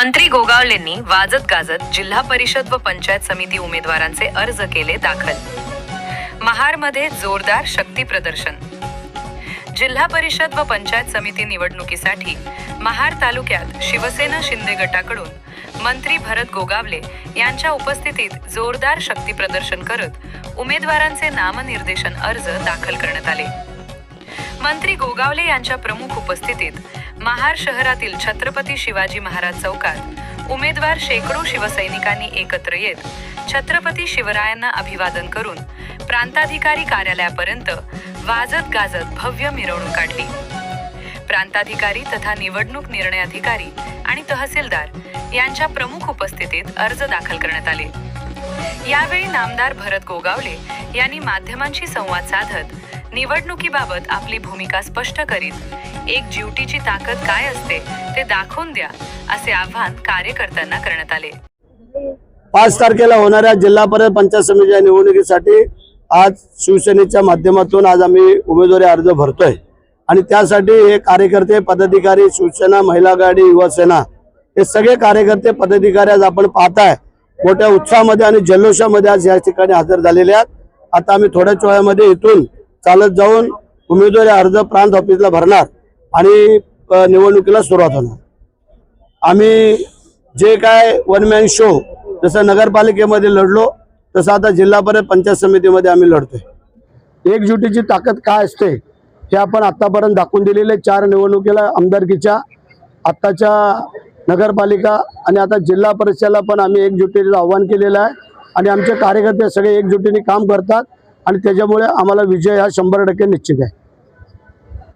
मंत्री गोगावलेंनी वाजत गाजत जिल्हा परिषद व पंचायत समिती उमेदवारांचे अर्ज केले दाखल। महाडमध्ये जोरदार शक्ती प्रदर्शन। जिल्हा परिषद व पंचायत समिती निवडणुकीसाठी महाड तालुक्यात शिवसेना शिंदे गटाकडून मंत्री भरत गोगावले यांच्या उपस्थितीत जोरदार शक्ती प्रदर्शन करत उमेदवारांचे नामनिर्देशन अर्ज दाखल करण्यात आले। मंत्री गोगावले यांच्या प्रमुख उपस्थितीत महाड शहरातील छत्रपती शिवाजी महाराज चौकात उमेदवार शेकडो शिवसैनिकांनी एकत्र येत छत्रपती शिवरायांना अभिवादन करून प्रांताधिकारी कार्यालयापर्यंत वाजत गाजत भव्य मिरवणूक काढली। प्रांताधिकारी तथा निवडणूक निर्णय अधिकारी आणि तहसीलदार यांच्या प्रमुख उपस्थितीत अर्ज दाखल करण्यात आले। यावेळी नामदार भरत गोगावले यांनी माध्यमांशी संवाद साधत निवडणुकीबाबत आपली भूमिका स्पष्ट करीत एकजुटीची ताकद काय असते ते दाखवून द्या असे आवाहन कार्यकर्त्यांना करण्यात आले। 5 तारखेला होणाऱ्या जिल्हा परिषद पंचायत समितीच्या निवडणुकीसाठी आज शिवसेनेच्या माध्यमातून आज आम्ही उमेदवारी अर्ज भरतोय आणि त्यासाठी हे कार्यकर्ते पदाधिकारी शिवसेना महिला आघाडी युवा सेना हे सगळे कार्यकर्ते पदाधिकारी आज आपण पाहताय मोठ्या उत्साहामध्ये आणि जल्लोषामध्ये आज या ठिकाणी हजर झालेले आहेत। आता आम्ही थोड्याच वेळामध्ये इथून चालत जाऊन उमेदवारी अर्ज प्रांत ऑफिसला भरणार आणि निवडणुकीला सुरुवात होणार। आम्ही जे काय वन मॅन शो जसं नगरपालिकेमध्ये लढलो तसं आता जिल्हा परिषद पंचायत समितीमध्ये आम्ही लढतोय। एकजुटीची ताकद काय असते हे आपण आतापर्यंत दाखवून दिलेले 4 निवडणुकीला आमदारकीच्या आत्ताच्या नगरपालिका आणि आता जिल्हा परिषदेला पण आम्ही एकजुटीचं आव्हान केलेलं आहे आणि आमचे कार्यकर्ते सगळे एकजुटीने काम करतात आणि त्याच्यामुळे आम्हाला विजय हा 100% निश्चित आहे।